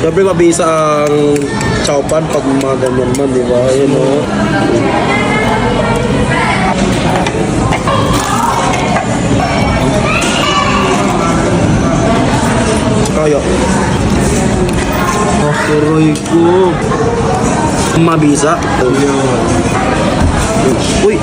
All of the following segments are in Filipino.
Siyempre mabisa ang chowpan pag mga ganyan man, di ba? Ayun o. Kaya. Oh, turoy ko. Mabisa. Uy.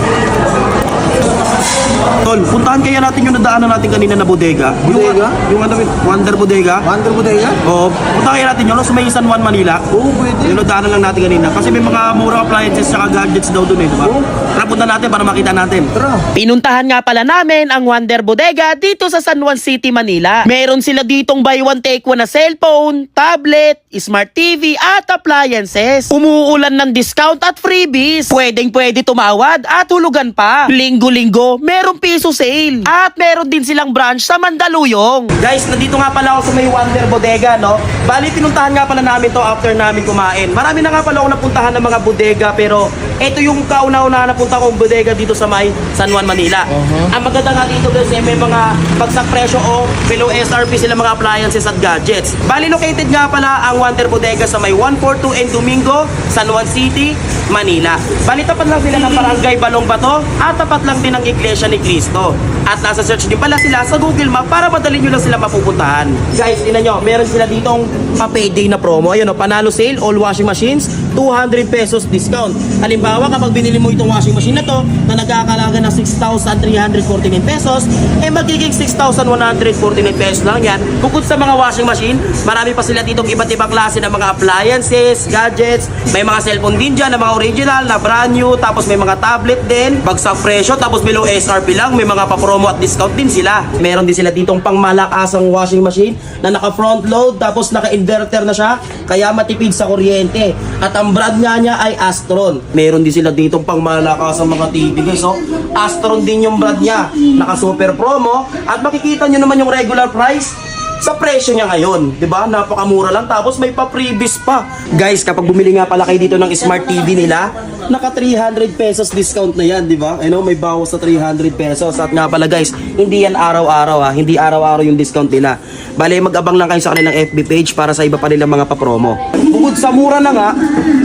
Tol, puntahan kaya natin yung nadaanan natin kanina na bodega. Bodega? Yung ano, Wonder Bodega. Wonder Bodega? Oo, punta kaya natin yun, no? Sa may San Juan, Manila. Oo, pwede. Yung nadaanan lang natin kanina. Kasi may mga murang appliances at gadgets daw dun eh, di ba? Tara, punta natin para makita natin. Tara. Pinuntahan nga pala namin ang Wonder Bodega dito sa San Juan City, Manila. Meron sila ditong buy one take one na cellphone, tablet, smart TV at appliances. Umuulan ng discount at freebies. Pwedeng-pwede tumawad at hulugan pa. Linggo-linggo, merong piso sale. At meron din silang branch sa Mandaluyong. Guys, nandito nga pala ako sa may Wonder Bodega, no? Bali, pinuntahan nga pala namin to after namin kumain. Marami na nga pala ako napuntahan ng mga bodega, pero ito yung kauna-una napunta kong bodega dito sa may San Juan, Manila. Ang maganda nga dito guys, may mga bagsak presyo o below SRP sila mga appliances at gadgets. Bali, located nga pala ang Wonder Bodega sa may 142 and Domingo, San Juan City, Manila. Bali, tapat lang sila ng Barangay Balong Bato at tapat lang din ng Iglesia ni Cristo. At nasa search din pala sila sa Google Map para madali nyo lang sila mapupuntahan. Guys, tingnan nyo, meron sila ditong pa-payday na promo. Ayun o, panalo sale, all washing machines, 200 pesos discount. Halimbawa, kapag binili mo itong washing machine na to, na nagkakalaga ng 6,349 pesos, eh magiging 6,149 pesos lang yan. Bukod sa mga washing machine, marami pa sila ditong iba't ibang klase ng mga appliances, gadgets, may mga cellphone din dyan na mga original, na brand new, tapos may mga tablet din, bagsak presyo, tapos below SRP lang, may mga pa-promo at discount din sila. Meron din sila ditong pangmalakasang washing machine na naka-front load, tapos naka-inverter na siya, kaya matipid sa kuryente. At ang brand nga niya ay Astron. Meron din sila ditong pangmalakasang mga TV guys, so Astron din yung brand niya, naka-super promo, at makikita nyo naman yung regular price sa presyo niya ngayon, 'di ba? Napakamura lang, tapos may pa-freebies pa. Guys, kapag bumili nga pala kayo dito ng smart TV nila, naka 300 pesos discount na 'yan, 'di ba? Ano, may bawas sa 300 pesos. At nga pala guys, hindi yan araw-araw ha, hindi araw-araw yung discount nila. Bale, mag-abang lang kayo sa kanilang FB page para sa iba pa nilang mga pa-promo. Bukod sa mura na nga,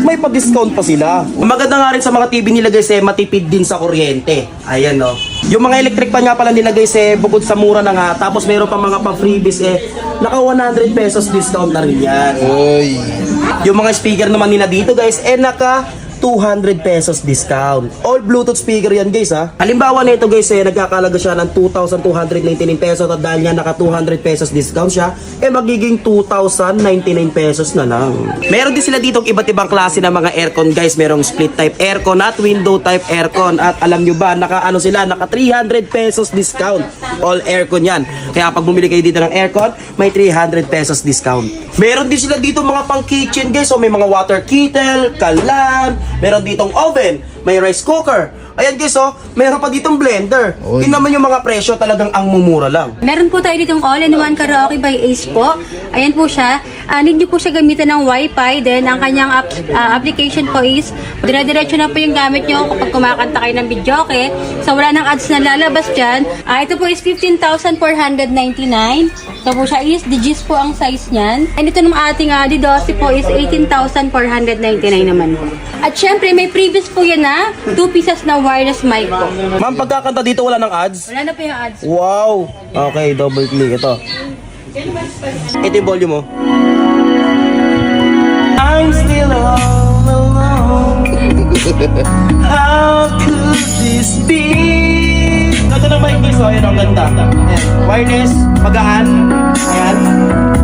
may pa-discount pa sila. Maganda nga rin sa mga TV nila guys, matipid din sa kuryente. Ayan no. Yung mga electric pan nga pala nila guys, bukod sa mura na nga, tapos meron pa mga pa-freebies naka 100 pesos discount na rin yan. Oy. Yung mga speaker naman nila dito guys, naka 200 pesos discount. All Bluetooth speaker yan guys ha. Halimbawa na ito guys, nagkakalaga siya ng 2,299 pesos at dahil yan naka 200 pesos discount siya, magiging 2,099 pesos na lang. Meron din sila ditong iba't ibang klase ng mga aircon guys. Merong split type aircon at window type aircon. At alam nyo ba, naka 300 pesos discount. All aircon yan. Kaya pag bumili kayo dito ng aircon, may 300 pesos discount. Meron din sila dito mga pang kitchen guys. So may mga water kettle, kalan, meron ditong oven, may rice cooker. Ayan guys, meron pa ditong blender. Tingnan mo yung mga presyo, talagang ang mumura lang. Meron po tayo ditong all-in-one karaoke by Ace po. Ayan po siya. Need nyo po siya gamitan ng Wi-Fi. Then, ang kanyang application po is dire-diretso na po yung gamit nyo kapag kumakanta kayo ng videoke. So, wala nang ads na lalabas dyan. Ito po is 15,499. Ito po siya is, digits po ang size niyan. And ito naman ating DDoS po is 18,499 naman po. At syempre, may previous po yan na 2 pieces na wireless mic po. Ma'am, pagkakanta dito wala ng ads? Wala na po yung ads. Wow! Okay, double click. Ito. Ito yung volume mo. I'm still all alone. How could this be? Ito na mic guys, ayan ang ganda. Ayan. Wireless, magaan. Ayan.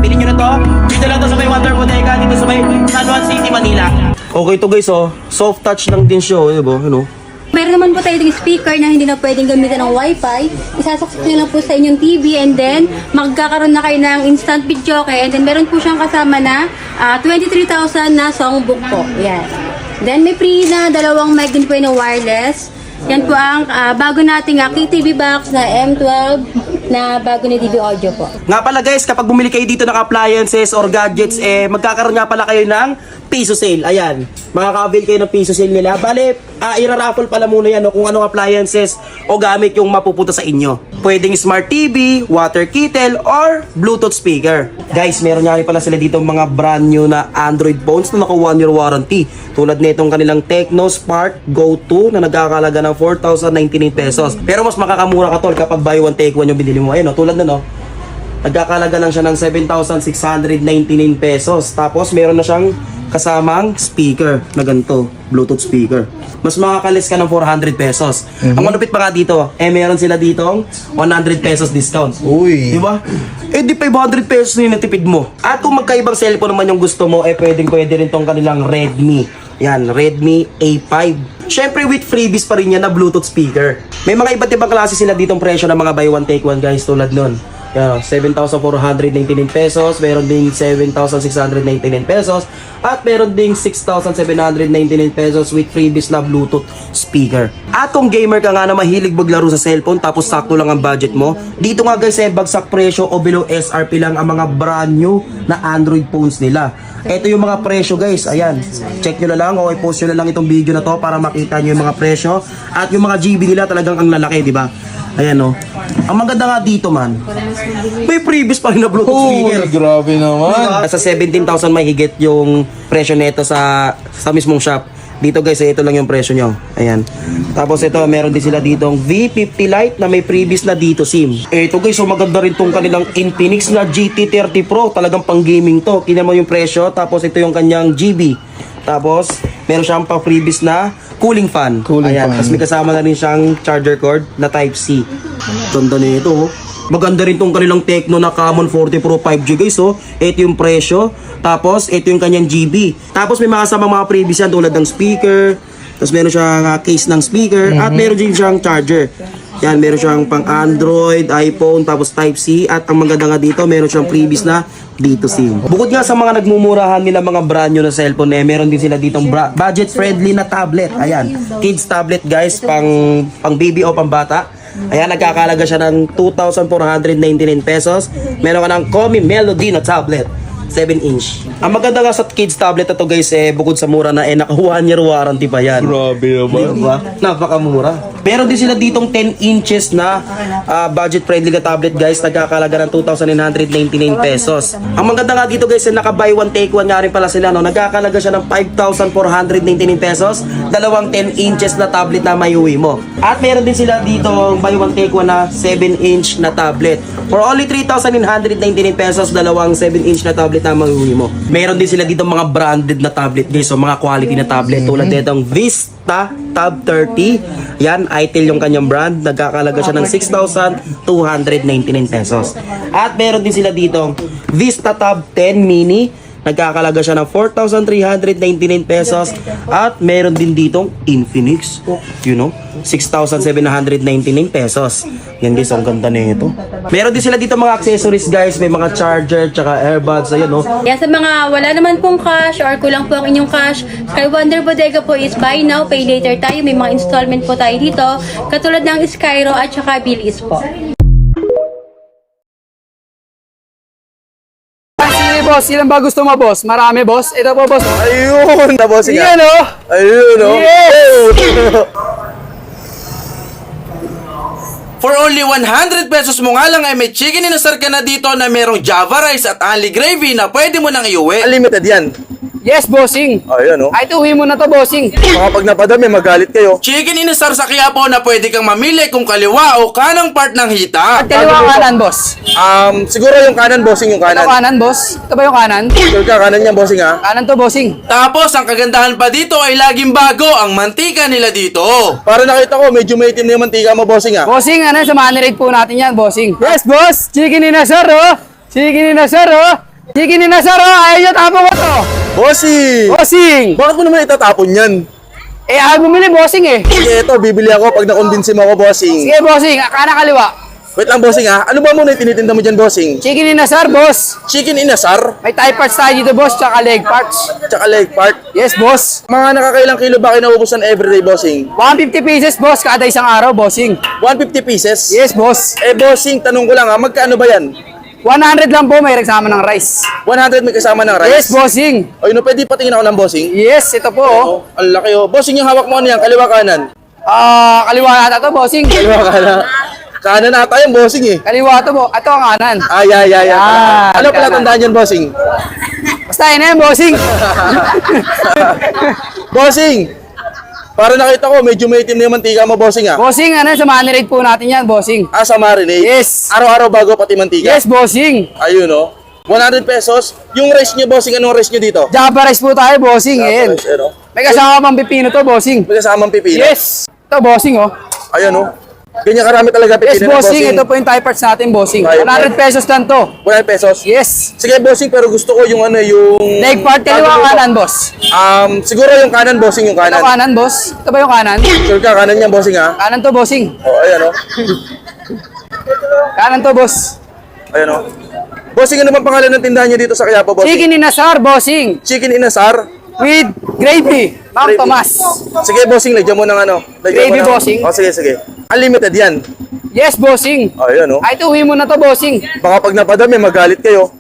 Pili nyo na to. Dito lang to sa may Wonder Bodega, dito sa may San Juan City, Manila. Okay to guys, soft touch lang din siya, diba? Ano? Meron naman po tayo yung speaker na hindi na pwedeng gamitan ng Wi-Fi. Isasaksak nyo lang po sa inyong TV and then magkakaroon na kayo ng instant video okay? And then meron po siyang kasama na 23,000 na songbook po. Yan. Then may free na dalawang mic din po na wireless. Yan po ang bago nating KTV box na M12 na bago ni DB Audio po. Nga pala guys, kapag bumili kayo dito ng appliances or gadgets, magkakaroon nga pala kayo ng piso sale. Ayan, makaka-avail kayo ng piso sale nila. Bale, ira-raffle pala muna yan, no, kung anong appliances o gamit yung mapupunta sa inyo. Pwedeng smart TV, water kettle, or Bluetooth speaker. Guys, meron nga rin pala sila dito mga brand new na Android phones na naka 1-year warranty. Tulad nitong kanilang Tecno Spark Go 2 na nagkakalaga ng 4,099 pesos. Pero mas makakamura ka tol kapag buy one take one yung binili mo. Ayun, no, tulad na no. Nagkakalaga lang siya ng 7,699 pesos. Tapos meron na siyang kasamang speaker na ganito, Bluetooth speaker. Mas makakalis ka ng 400 pesos. Ang malupit pa nga dito, meron sila ditong 100 pesos discount. Uy. Di ba? Di 500 pesos na yung natipid mo. At kung magkaibang cellphone naman yung gusto mo, pwede rin tong kanilang Redmi. Yan, Redmi A5. Syempre with freebies pa rin yan na Bluetooth speaker. May mga iba't ibang klase sila ditong presyo ng mga buy one take one guys, tulad nun. Yan, 7,499 pesos, meron ding 7,699 pesos, at meron ding 6,799 pesos with freebies na Bluetooth speaker. At kung gamer ka nga na mahilig maglaro sa cellphone tapos sakto lang ang budget mo, dito nga guys bagsak presyo o below SRP lang ang mga brand new na Android phones nila. Ito yung mga presyo guys, ayan, check nyo na lang o i-post nyo na lang itong video na to para makita nyo yung mga presyo. At yung mga GB nila talagang ang lalaki, di ba? Ayan o. Ang maganda nga dito man, may previous pa rin na Bluetooth speaker. Grabe naman. Nasa 17,000 may higit yung presyo nito sa mismong shop. Dito guys, ito lang yung presyo nyo. Ayan. Tapos ito, meron din sila ditong V50 Lite na may previous na dito SIM. Ito guys, so maganda rin tong kanilang Infinix na GT30 Pro. Talagang pang gaming to. Tingnan mo yung presyo. Tapos ito yung kanyang GB. Tapos, meron siyang pa freebies na cooling fan. Ayan. Tapos may kasama na rin siyang charger cord na Type-C. Ganda nito oh. Maganda rin tong kanilang Tecno na Camon 40 Pro 5G guys oh. Ito yung presyo. Tapos ito yung kanyang GB. Tapos may mga kasama mga previous yan tulad ng speaker. Tapos meron siyang case ng speaker. At meron din siyang charger. Yan, meron siyang pang Android, iPhone, tapos Type-C. At ang maganda nga dito, meron siyang previous na dito SIM. Bukod nga sa mga nagmumurahan nila mga brand new na cellphone, meron din sila ditong budget friendly na tablet. Ayan, kids tablet guys, pang baby o pang bata. Ayan, nagkakalaga siya ng 2,499 pesos. Meron ka ng Komi Melody na tablet, 7-inch. Ang maganda nga sa kids tablet na to guys, bukod sa mura na, naka 1-year warranty pa yan. Grabe naman. Diba? Napakamura. Meron din sila ditong 10 inches na budget friendly na tablet guys, nagkakalaga ng 2,999 pesos. Ang maganda nga dito guys, naka buy one take one nga rin pala sila, no? Nagkakalaga siya ng 5,499 pesos, dalawang 10 inches na tablet na mayuwi mo. At meron din sila ditong buy one take one na 7-inch na tablet. For only 3,999 pesos, dalawang 7-inch na tablet na mayuwi mo. Meron din sila dito mga branded na tablet guys, so mga quality na tablet tulad nitong Vista Tab 30. Yan, Itel yung kanyang brand. Nagkakalaga siya ng 6,299 pesos. At meron din sila dito Vista Tab 10 Mini. Nagkakalaga siya ng 4,399 pesos. At meron din ditong Infinix, 6,799 pesos. Yan guys, ang ganda nito. Meron din sila dito mga accessories guys. May mga charger, tsaka earbuds. Ayan no. Kaya sa mga wala naman pong cash or kulang po ang inyong cash, kay Wonder Bodega po is buy now, pay later tayo. May mga installment po tayo dito. Katulad ng Skyro at saka Billies po. Sige boss, ilan ba gusto mo boss? Marami boss. Ito po boss. Ayun na bossing. Yan oh. Ayun oh. Yes! For only 100 pesos mo nga lang ay may chicken inasar ka na dito na merong Java rice at only gravy na pwede mo nang iuwi. Unlimited yan. Yes bossing. Ayun oh. Ay, uwi mo na to bossing. Baka pag napadami, magalit kayo. Chicken inasar sa Quiapo na pwede kang mamili kung kaliwa o kanang part ng hita. Kaliwa kanan boss. Siguro yung kanan, bossing, yung Ito kanan. kanan boss. Ito ba yung kanan? Sure ka, kanan niya, bossing ha? Kanan to bossing. Tapos ang kagandahan pa dito ay laging bago ang mantika nila dito. Para nakita ko, medyo may itim na yung mantika mo, bossing ha? Bossing, ano, sa marinate po natin yan bossing. Yes boss. Chicken inasar oh. Chicken inasar oh. Chicken inasar oh. Ayaw nyo tapong ko to. Bossing! Bossing. Bakit mo naman itatapon yan? Ayaw bumili bossing eh. Sige, ito, bibili ako pag nakumbinsi mo ako, bossing. Sige bossing, kanan kaliwa. Wait lang, bossing ha? Ano ba muna yung tinitinda mo dyan, bossing? Chicken inasar boss. Chicken inasar? May type parts tayo dito boss, tsaka leg parts. Tsaka leg part? Yes boss. Mga nakakailang kilo ba kinaubusan everyday, bossing? 150 pieces boss kada isang araw bossing. 150 pieces? Yes boss. Bossing, tanong ko lang ha, magkano ba yan? 100 lang po, may kasama ng rice. 100 may kasama ng Yes, rice. bossing. Ay, no, pwede patingin ako ng bossing? Yes, ito po. Oh. Oh, ang laki oh. Bossing, yung hawak mo ano yan? Kaliwa kanan? Kaliwa ata to, bossing. Kaliwa kanan. Kanan ata yung bossing eh. Kaliwa to po. Ito ang kanan. Ay. Yan, Ano pala kanan. tandaan yan, bossing? Basta yun na yan, bossing. Bossing! Para nakita ko, medyo may itim na yung mantika mo, bossing ah. Bossing, ano, sa marinate po natin yan, bossing. Ah, sa marinade? Yes. Araw-araw bago pati mantika? Yes, bossing. Ayun oh. 100 pesos. Yung rice nyo, bossing, anong rice nyo dito? Java rice po tayo, bossing. Ayan. Rice, ano? May kasama pang pipino to, bossing. May kasamang pipino? Yes. Ito, bossing, oh. Ayun oh. Ganyan karami talaga Yes, pipino na, bossing. Ito po yung Thai parts natin, bossing. Thai 100 pesos lang to. 100 pesos? Yes. Sige, bossing, pero gusto ko yung ano, yung... Leg part, kaliwa kanan, boss. Siguro yung kanan, bossing, yung Ito kanan. kanan, boss. Ito ba yung kanan? Sure ka, kanan yan, bossing ha? Kanan to, bossing. Oh, ayan oh. Kanan to, boss. Ayan oh. Bossing, ano bang pangalan ng tindahan niyo dito sa Quiapo, bossing? Chicken inasar, bossing. Chicken inasar. With gravy. Ma'am Gravy. Tomas. Sige, bossing, lagyan mo ng ano. Gravy, bossing. Oh, sige. Unlimited yan. Yes, bossing. Oh, ayan oh. Ay, uwi mo na to, bossing. Baka pag napadami, magalit kayo.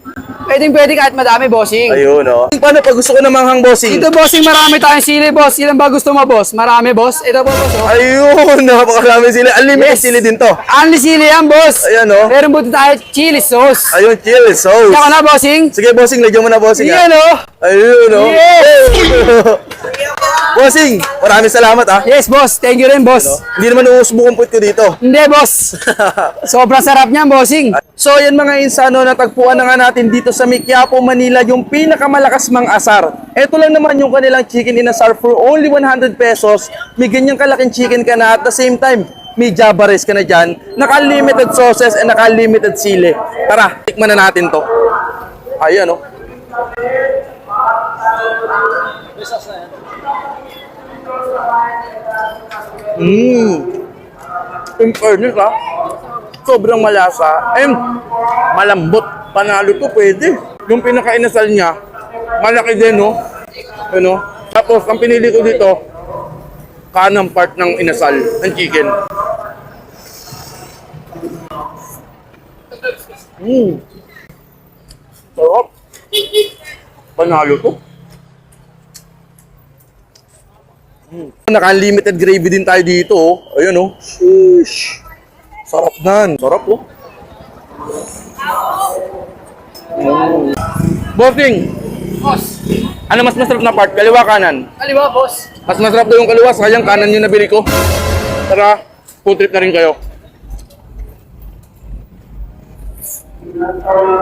Pwede kahit madami, bossing. Ayun oh. Paano pag gusto ko ng manghang, bossing? Dito, bossing, marami tayong sili, boss. Ilan ba gusto mo, boss? Marami, boss. Ito po, boss. Oh. Ayun, napakarami sila. Unlimited Yes. sili din to. Only sili yan, boss. Ayan, oh. Meron po tayo chili sauce. Ayun, chill sauce. Ikaw na, bossing. Sige, bossing, lagyan mo na, bossing. Yan, oh. Ayun, oh. Yes. Bossing, maraming salamat, ah. Yes, boss. Thank you rin, boss. Hindi naman uusbukong puwit ko dito. Hindi, boss. Sobrang sarap niyan, bossing. So, yan mga insano, natagpuan na nga natin dito sa Quiapo, Manila, yung pinakamalakas mang asar. Ito lang naman yung kanilang chicken inasar for only 100 pesos. May ganyang kalaking chicken ka na at the same time, may Java rice ka na dyan. Naka-limited sauces and naka-limited sili. Tara, tikman na natin to. Ayan, oh. In fairness, ha? Sobrang malasa and malambot. Panalo to, pwede. Yung pinakainasal niya, malaki din, no? Ano? Tapos, ang pinili ko dito, kanang part ng inasal, ng chicken. Sarap. Panalo to. Naka-unlimited gravy din tayo dito, oh. Ayun, oh. Sheesh. Sarap nan. Sarap, oh. Bossing, Boss. ano mas masarap na part? Kaliwa kanan? Kaliwa, boss. Mas masarap daw yung kaliwa, sayang kanan yung nabili ko. Tara, food trip na rin kayo.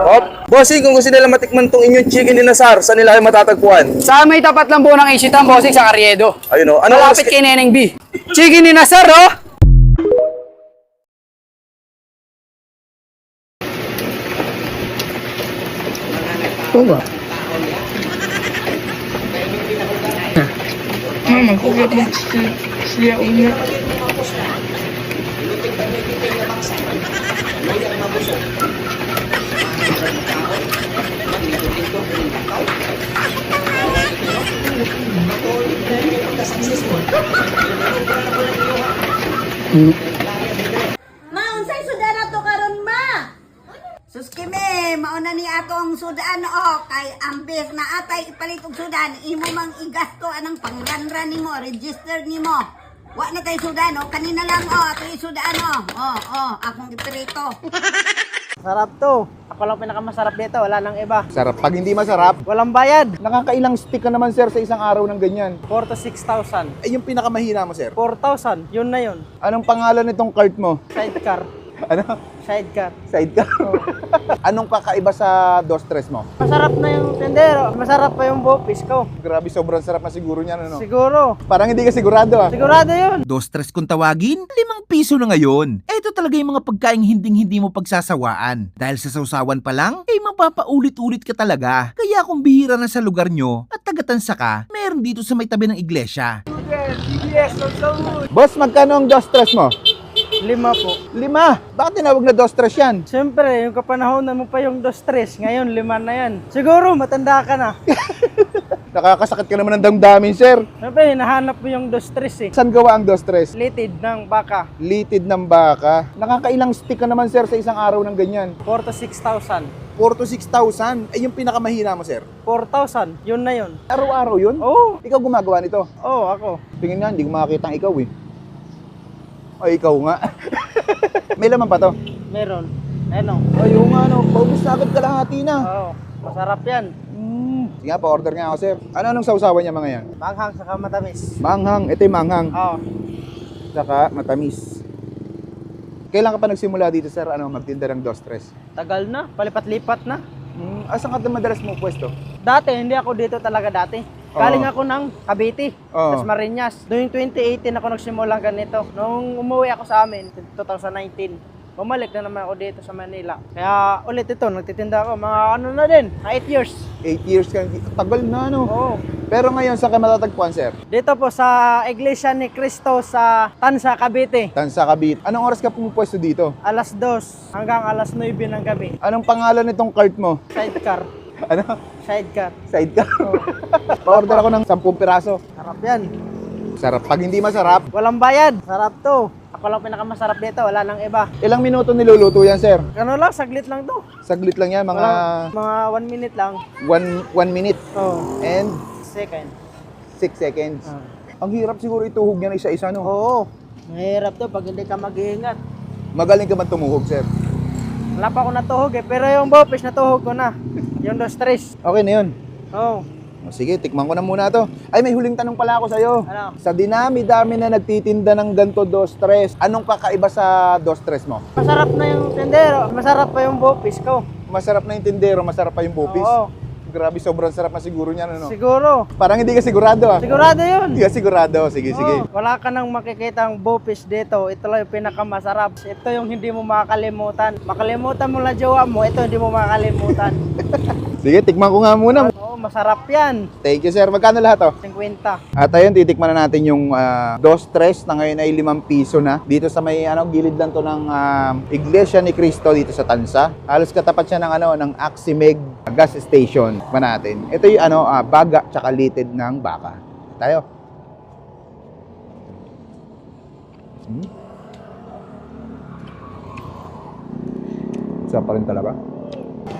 Hop. Bossing, kung gusto nila matikman tong inyong chicken inasar, saan nila kayo matatagpuan? Sa may tapat lang po ng Ishitan, bossing, sa Carriedo. Ayun, oh. Ano Malapit kay Neneng B. Chicken inasar, oh. Ma, unsay sudan ato karon ma? Sus kimi, mauna ni ato ang sudan o kay ambes na atay ipalit og sudan, imo mang igasto anang pangranran nimo, register nimo. Wa na tay sudan o, kanina lang o, ato sudan o. Akong iprito. Sarap to. Ako lang pinakamasarap dito, wala nang iba. Sarap. Pag hindi masarap, Walang bayad. nakakailang stick ka naman sir sa isang araw ng ganyan. 4 to 6,000. Eh yung pinakamahina mo sir. 4,000, yun na yun. Anong pangalan nitong cart mo? Sidecar. Ano? Sidecar. Sidecar. Anong kakaiba sa dos tres mo? Masarap na yung tendero. Masarap pa yung bopis ko. Grabe, sobrang sarap na siguro niyan, ano? Siguro. Parang hindi ka sigurado ah. Sigurado yun. Dos tres kung tawagin, 5 piso na ngayon. Ito talaga yung mga pagkaing hinding-hindi mo pagsasawaan. Dahil sa sausawan pa lang, ay mapapaulit-ulit ka talaga. Kaya kung bihira na sa lugar nyo at tagatansa ka, meron dito sa may tabi ng iglesia. Boss, magkano ang dos tres mo? 5 po. 5. Bakit tinawag na dos tres yan? Siyempre, yung kapanahonan mo pa yung 2-3. Ngayon, 5 na yan. Siguro, matanda ka na. Nakakasakit ka naman ng damdamin, sir. Siyempre, hinahanap mo yung dos-tres eh. Saan gawa ang dos-tres? Litid ng baka. Litid ng baka. Nakakailang stick ka naman, sir, sa isang araw ng ganyan? 4 to 6,000. 4 to 6,000. Ay, yung pinakamahina mo, sir. 4,000. Yun na yun. Araw-araw yun? Oo. Ikaw gumagawa nito? Oo, ako. Tingin nga, hindi ko makakita ang ikaw eh. Ay, ikaw nga. May laman pa to? Meron. Ano? Ay, oo nga, no. Paubos na agad kalahati na. Oo. Masarap yan. Sige nga, pa-order nga ako, sir. Anong sausawan niya mga yan? Manghang saka matamis. Manghang. Ito yung manghang. Oo. Saka matamis. Kailan ka pa nagsimula dito, sir, magtinda ng dos-tres? Tagal na. Palipat-lipat na. Asan ka madalas mo pwesto? Dati, hindi ako dito talaga dati. Galing ako ng Cavite, Oo. tas Marinas. Noong 2018 ako nagsimulang ganito. Nung umuwi ako sa amin, 2019, bumalik na naman ako dito sa Manila. Kaya ulit ito, nagtitinda ako. Mga ano na din, 8 years. 8 years ka. Tagal na, no? Oo. Pero ngayon, saan ka matatagpuan, sir? Dito po sa Iglesia ni Cristo sa Tansa, Cavite. Tansa, Cavite. Anong oras ka pumupwesto dito? Alas 2 hanggang alas 9 ng gabi. Anong pangalan nitong cart mo? Sidecar. Ano? Sidecar. Sidecar. Pa-order ako ng 10 piraso. Sarap yan. Sarap. Pag hindi masarap, Walang bayad. Sarap to. Ako lang pinakamasarap dito, wala nang iba. ilang minuto niluluto yan, sir? Ano lang, saglit lang to. Saglit lang yan, mga Mga 1 minute lang. 1 minute Oh, and second. 6 seconds. Ang hirap siguro ituhog yan isa-isa, no? Oo. Mahirap to pag hindi ka mag-iingat. Magaling ka man tumuhog, sir. Wala pa ako natuhog eh, pero yung bopis natuhog ko na. Yung dos-tres. Okay na yun. Oo. O, sige, tikman ko na muna to. Ay, may huling tanong pala ako sa'yo. Ano? Sa dinami-dami na nagtitinda ng ganto dos-tres, anong kakaiba sa dos-tres mo? Masarap na yung tendero. Masarap pa yung bopis ko. Masarap na yung tindero, masarap pa yung bupis. Oo. Grabe, sobrang sarap na siguro niyan, ano? Siguro. Parang hindi ka sigurado, ah. Sigurado yun. Hindi ka sigurado. Sige, sige. Oo. Wala ka nang makikitang bopis dito. Ito lang yung pinakamasarap. Ito yung hindi mo makakalimutan. Makalimutan mo lang jowa mo, ito hindi mo makakalimutan. Sige, tikman ko nga muna. Oo, masarap yan. Thank you, sir. Magkano lahat, to? 50. At ayun, titikman na natin yung dos-tres na ngayon ay 5 piso na. Dito sa may gilid lang to ng Iglesia ni Cristo dito sa Tansa. Halos katapat siya ng ng Aximeg gas station. Tikman natin. Ito yung baga tsaka litid ng baka. Tayo. Sarap pa rin talaga.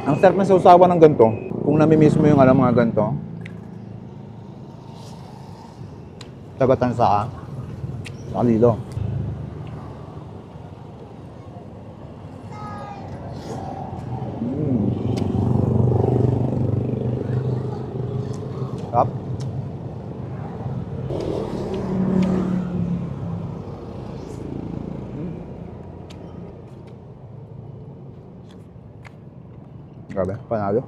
Ang sarap ng sausawan ng ganito. Kung namimiss mo yung mga ganito. Taga-Tansa ka. Saka dito. Sarap. Grabe, panalo.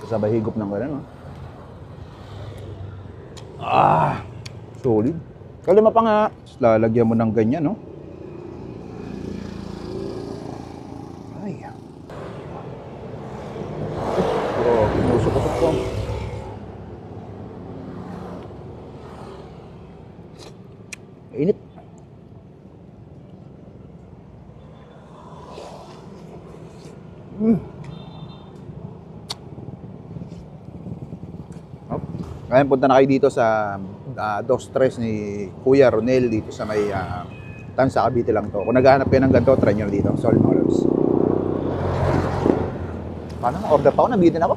Sabay higop ng gano'n, no? Solid. Kalima pa nga. Tapos lalagyan mo ng ganyan, no? Ay. Oh, pinusok-usok ko. Init. Ngayon, punta na kayo dito sa dos-tres ni Kuya Ronel dito sa may Tansa, Cavite lang to. Kung naghahanap kayo ng ganito, try nyo na dito. Solid mga loves. Paano? Order pa ako, nabitin ako.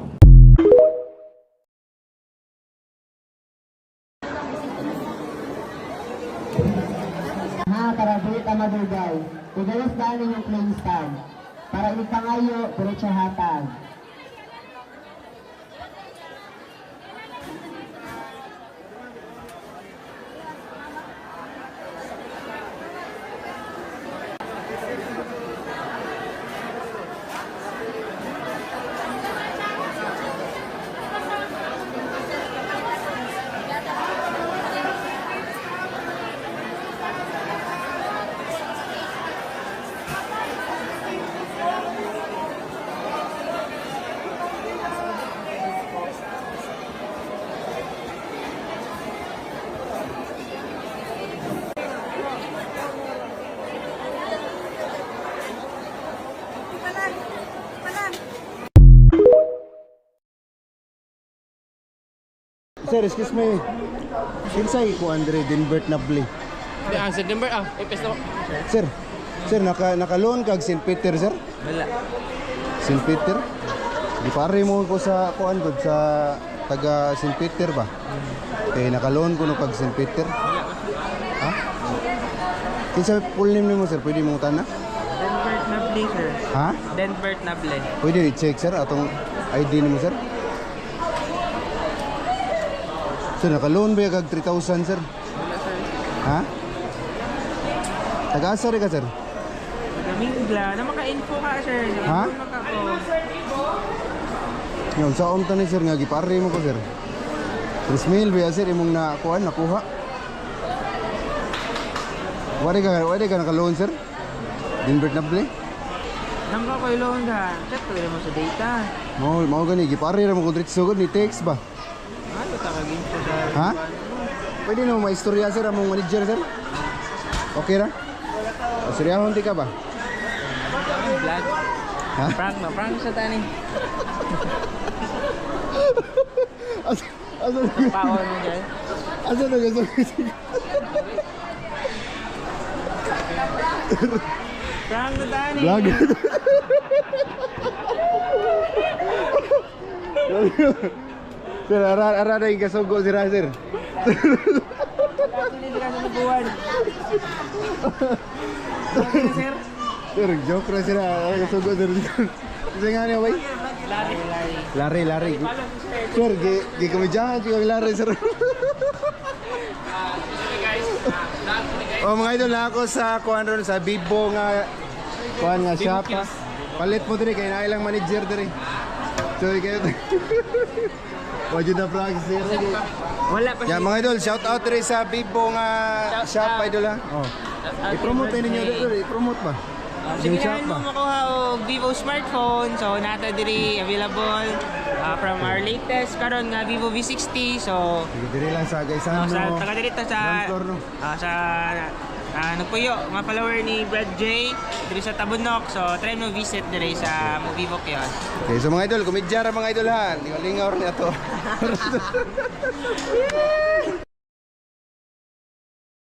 Ha, karabita madugay. Igalas daan yung playing stand. Para ipangayo, diretso hatag. Sir, excuse me. Kinsay ko Andre Denbert Nable. Sir, naka-loan kag St. Peter, sir? Wala. St. Peter? Di pare mo ko sa kuan gud sa taga St. Peter ba? Eh naka-loan ko no kag St. Peter. Ha? Kinsa full name nimo, sir? Pwede mo tana? Denbert Nable, sir. Ha? Denbert Nable. Pwede i-check, sir, atong ID nimo, sir? Sir, naka-loan ba kag 3,000, sir? Wala, sir. Ha? Taga-asa rin ka, sir? Gamingla. Na maka-info ka, sir. Ha? Makako. Yun, sa omta ni sir nga, gipare mo ko, sir. 3,000 ba, sir, imong nakuha? Wala ka naka-loan, sir? Denbert Nable? Nang ka ko ilong ka. Check ko mo sa data. Mau gani, gipare ra mo ko diretso gud ni text ba? Ano ta kag-info, sir? Ha? Pwede na mo maistorya, sir, among manager, sir? Okay ra? O, siryahon di ka ba? Vlog. Ha? Prank sa tani. Asa Power mo dyan. na gusto? Prank sa tani. Vlog. Sir, ara na yung kasugo, sir, sir. Actually, di ka sa nabuwan. Sir? Sir, joke ra, sir. Ara kasugo, sir. Kasi nga niya, bay? Lari. Sir, gikomedyahan siya kang Lari, sir. Oh, mga idol, na ako sa kuhan ron, sa Bibo nga kuhan nga shop. Ha? Palit mo diri, kaya na ilang manager diri. So, kayo. Wajud na practice, sir. Wala pa Yeah, mga idol, shout out diri sa Bibo nga shop, idol, ha? Oh. I-promote ninyo dito, i-promote ba? Yung shop Sige ba? mo makuha og Vivo smartphone. So nata diri available from our latest karon nga Vivo V60. So Sige, diri lang sa Gaysan, sa no? taga diri ta Ground sa floor, no? sa nagpuyo mga follower ni Brad J diri sa Tabunok. So try mo visit diri sa Vivo Kion. Okay, so mga idol, komedya ra mga idol, ha? Lingaw-lingaw rin ito.